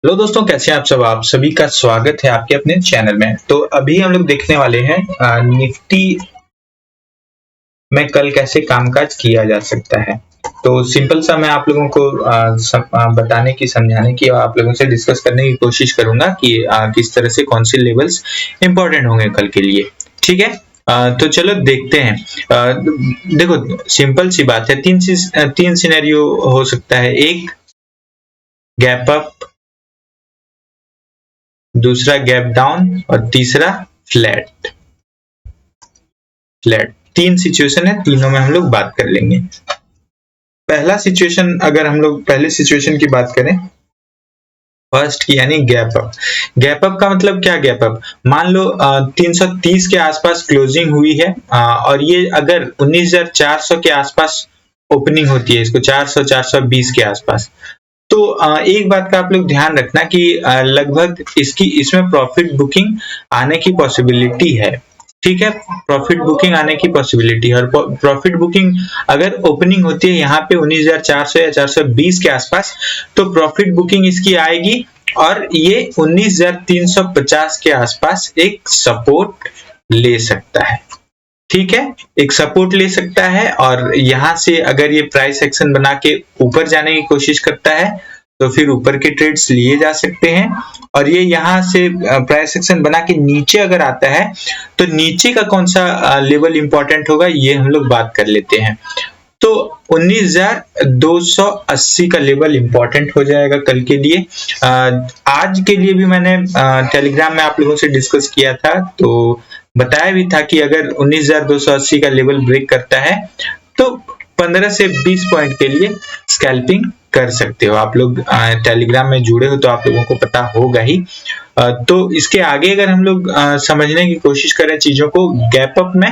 Hello दोस्तों, कैसे हैं आप सब। आप सभी का स्वागत है आपके अपने चैनल में। तो अभी हम लोग देखने वाले हैं निफ्टी में कल कैसे कामकाज किया जा सकता है। तो सिंपल सा मैं आप लोगों को बताने की, समझाने की और आप लोगों से डिस्कस करने की कोशिश करूंगा कि किस तरह से कौन से लेवल्स इंपॉर्टेंट होंगे कल के लिए। ठीक है। तो चलो देखते हैं। देखो, सिंपल सी बात है। तीन सिनेरियो हो सकता है। एक, गैप अप, दूसरा गैप डाउन और तीसरा फ्लैट। तीन सिचुएशन है, तीनों में हम लोग बात कर लेंगे। पहला सिचुएशन, अगर हम लोग पहले सिचुएशन की बात करें, फर्स्ट की, यानी गैप अप। गैप अप का मतलब क्या? गैप अप, मान लो 330 के आसपास क्लोजिंग हुई है और ये अगर 19,400 के आसपास ओपनिंग होती है, इसको 400 420 के आसपास, तो एक बात का आप लोग ध्यान रखना कि लगभग इसमें प्रॉफिट बुकिंग आने की पॉसिबिलिटी है। ठीक है, प्रॉफिट बुकिंग आने की पॉसिबिलिटी है। और प्रॉफिट बुकिंग अगर ओपनिंग होती है यहाँ पे 19,400 या 420 के आसपास, तो प्रॉफिट बुकिंग इसकी आएगी और ये 19,350 के आसपास एक सपोर्ट ले सकता है। ठीक है, एक सपोर्ट ले सकता है और यहां से अगर ये प्राइस एक्शन बना के ऊपर जाने की कोशिश करता है तो फिर ऊपर के ट्रेड्स लिए जा सकते हैं। और ये यहां से प्राइस एक्शन बना के नीचे अगर आता है तो नीचे का कौन सा लेवल इंपॉर्टेंट होगा, ये हम लोग बात कर लेते हैं। तो 19,280 का लेवल इंपॉर्टेंट हो जाएगा कल के लिए। आज के लिए भी मैंने टेलीग्राम में आप लोगों से डिस्कस किया था, तो बताया भी था कि अगर 19,280 का लेवल ब्रेक करता है तो 15 से 20 पॉइंट के लिए स्कैल्पिंग कर सकते हो। आप लोग टेलीग्राम में जुड़े हो तो आप लोगों को पता होगा ही। तो इसके आगे अगर हम लोग समझने की कोशिश करें चीजों को, गैप अप में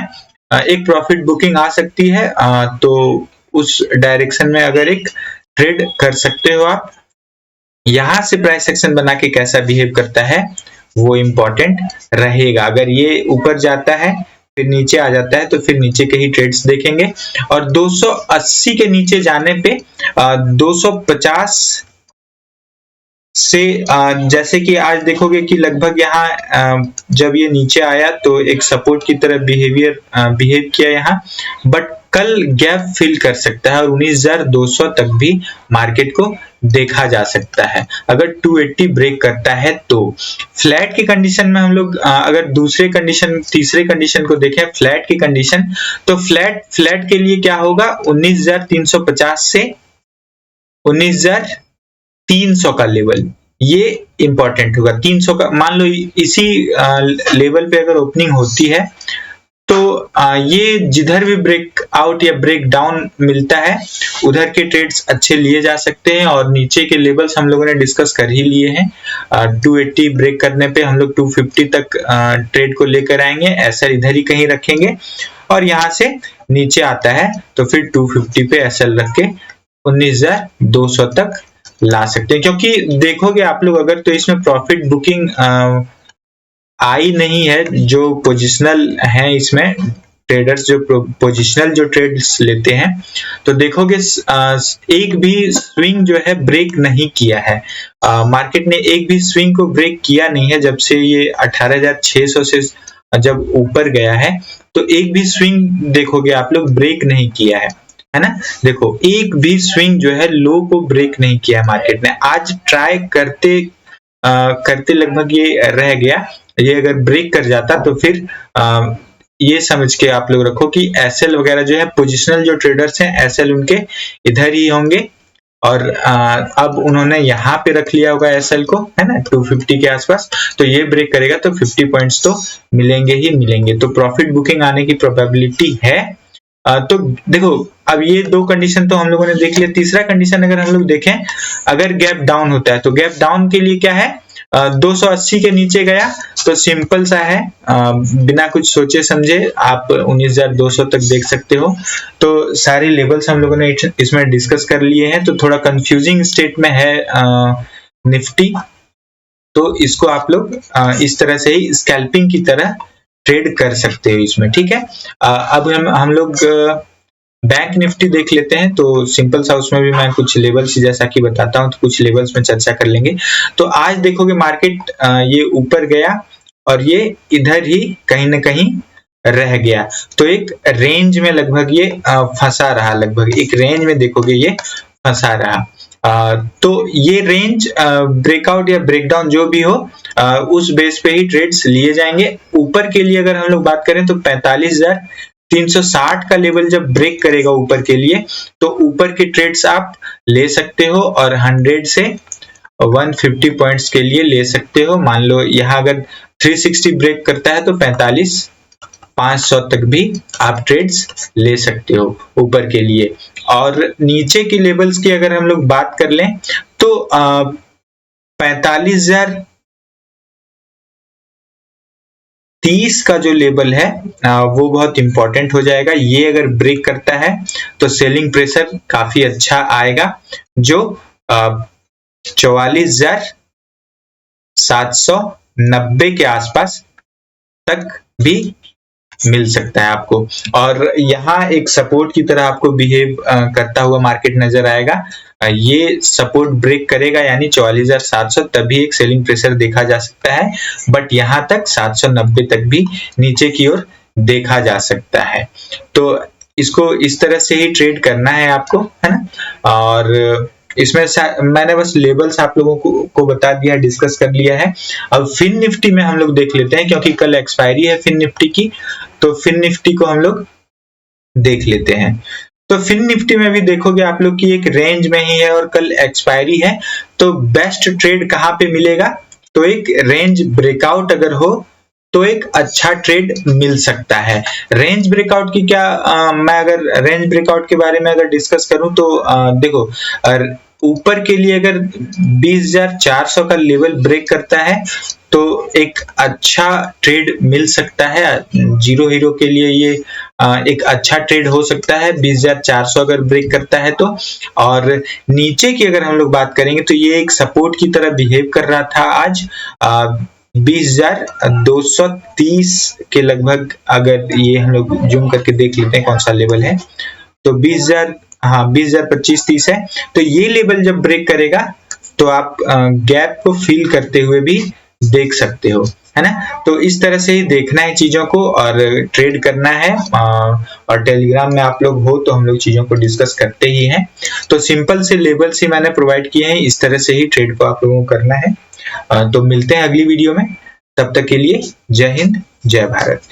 एक प्रॉफिट बुकिंग आ सकती है, तो उस डायरेक्शन में अगर एक ट्रेड कर सकते हो आप। यहां से प्राइस एक्शन बना के कैसा बिहेव करता है वो इंपॉर्टेंट रहेगा। अगर ये ऊपर जाता है फिर नीचे आ जाता है तो फिर नीचे के ही ट्रेड्स देखेंगे। और 280 के नीचे जाने पे 250 से जैसे कि आज देखोगे कि लगभग यहाँ जब ये नीचे आया तो एक सपोर्ट की तरह बिहेव किया यहाँ, बट कल गैप फिल कर सकता है और 19,200 तक भी मार्केट को देखा जा सकता है अगर 280 ब्रेक करता है तो। फ्लैट की कंडीशन में हम लोग अगर तीसरे कंडीशन को देखें, फ्लैट की कंडीशन, तो फ्लैट के लिए क्या होगा, 19,350 से 19,300 का लेवल, ये इंपॉर्टेंट होगा। 300 का मान लो इसी लेवल पे अगर ओपनिंग होती है तो ये जिधर भी ब्रेक आउट या ब्रेक डाउन मिलता है उधर के ट्रेड्स अच्छे लिए जा सकते हैं। और नीचे के लेवल्स हम लोगों ने डिस्कस कर ही लिए हैं। 280 ब्रेक करने पे हम लोग 250 तक ट्रेड को लेकर आएंगे, एसएल इधर ही कहीं रखेंगे और यहाँ से नीचे आता है तो फिर 250 पे एसएल रख के 19,200 तक ला सकते हैं। क्योंकि देखोगे आप लोग अगर, तो इसमें प्रॉफिट बुकिंग आई नहीं है। जो पोजिशनल है, इसमें ट्रेडर्स जो पोजिशनल जो ट्रेड्स लेते हैं, तो देखोगे एक भी स्विंग जो है ब्रेक नहीं किया है। मार्केट ने एक भी स्विंग को ब्रेक किया नहीं है जब से ये 18,600 से जब ऊपर गया है, तो एक भी स्विंग देखोगे आप लोग ब्रेक नहीं किया है ना। देखो, एक भी स्विंग जो है लो को ब्रेक नहीं किया मार्केट ने। आज ट्राई करते लगभग ये रह गया। ये अगर ब्रेक कर जाता तो फिर ये समझ के आप लोग रखो कि एसएल वगैरह जो है, पोजिशनल जो ट्रेडर्स हैं, एसएल उनके इधर ही होंगे और अब उन्होंने यहाँ पे रख लिया होगा एसएल को, है ना, 250 के आसपास। तो ये ब्रेक करेगा तो 50 पॉइंट्स तो मिलेंगे ही मिलेंगे। तो प्रॉफिट बुकिंग आने की प्रोबेबिलिटी है। तो देखो, अब ये दो कंडीशन तो हम लोगों ने देख लिया। तीसरा कंडीशन अगर हम लोग देखें, अगर गैप डाउन होता है तो गैप डाउन के लिए क्या है, 280 के नीचे गया तो सिंपल सा है, बिना कुछ सोचे समझे आप 19,200 तक देख सकते हो। तो सारे लेवल्स हम लोगों ने इसमें डिस्कस कर लिए हैं। तो थोड़ा कंफ्यूजिंग स्टेट में है निफ्टी, तो इसको आप लोग इस तरह से ही स्कैल्पिंग की तरह ट्रेड कर सकते हो इसमें। ठीक है, अब हम लोग बैंक निफ्टी देख लेते हैं। तो सिंपल सा उसमें भी मैं कुछ लेवल्स जैसा कि बताता हूँ, तो कुछ लेवल्स में चर्चा कर लेंगे। तो आज देखोगे मार्केट ये ऊपर गया और ये इधर ही कहीं ना कहीं रह गया, तो एक रेंज में लगभग ये फंसा रहा, लगभग एक रेंज में देखोगे ये फंसा रहा। तो ये रेंज ब्रेकआउट या ब्रेकडाउन जो भी हो, उस बेस पे ही ट्रेड्स लिए जाएंगे। ऊपर के लिए अगर हम लोग बात करें तो 45,360 का लेवल जब ब्रेक करेगा ऊपर के लिए, तो ऊपर के ट्रेड्स आप ले सकते हो और 100 से 150 पॉइंट्स के लिए ले सकते हो। मान लो यहाँ अगर 360 ब्रेक करता है तो 45,500 तक भी आप ट्रेड्स ले सकते हो ऊपर के लिए। और नीचे की लेवल्स की अगर हम लोग बात कर लें तो 45,030 का जो लेवल है वो बहुत इंपॉर्टेंट हो जाएगा। ये अगर ब्रेक करता है तो सेलिंग प्रेशर काफी अच्छा आएगा, जो 44,790 के आसपास तक भी मिल सकता है आपको। और यहाँ एक सपोर्ट की तरह आपको बिहेव करता हुआ मार्केट नजर आएगा। ये सपोर्ट ब्रेक करेगा यानी 44,700, तभी एक सेलिंग प्रेशर देखा जा सकता है, बट यहाँ तक 790 तक भी नीचे की ओर देखा जा सकता है। तो इसको इस तरह से ही ट्रेड करना है आपको, है ना। और इसमें मैंने बस लेवल्स आप लोगों को बता दिया, डिस्कस कर लिया है। अब फिन निफ्टी में हम लोग देख लेते हैं, क्योंकि कल एक्सपायरी है फिन निफ्टी की, तो फिन निफ्टी को हम लोग देख लेते हैं। तो फिन निफ्टी में भी देखोगे आप लोग की एक रेंज में ही है और कल एक्सपायरी है, तो बेस्ट ट्रेड कहाँ पे मिलेगा, तो एक रेंज ब्रेकआउट अगर हो तो एक अच्छा ट्रेड मिल सकता है। रेंज ब्रेकआउट की क्या मैं अगर रेंज ब्रेकआउट के बारे में अगर डिस्कस करूं तो देखो ऊपर के लिए अगर 20,400 का लेवल ब्रेक करता है तो एक अच्छा ट्रेड मिल सकता है। जीरो हीरो के लिए ये एक अच्छा ट्रेड हो सकता है 20,400 अगर ब्रेक करता है तो। और नीचे की अगर हम लोग बात करेंगे तो ये एक सपोर्ट की तरह बिहेव कर रहा था आज 20,230 के लगभग। अगर ये हम लोग जूम करके देख लेते हैं कौन सा लेवल है, तो 20,025-30 है। तो ये लेवल जब ब्रेक करेगा तो आप गैप को फील करते हुए भी देख सकते हो, है ना। तो इस तरह से ही देखना है चीजों को और ट्रेड करना है। और टेलीग्राम में आप लोग हो तो हम लोग चीजों को डिस्कस करते ही हैं। तो सिंपल से लेवल्स ही मैंने प्रोवाइड किए हैं, इस तरह से ही ट्रेड को आप लोगों को करना है। तो मिलते हैं अगली वीडियो में, तब तक के लिए जय हिंद जय भारत।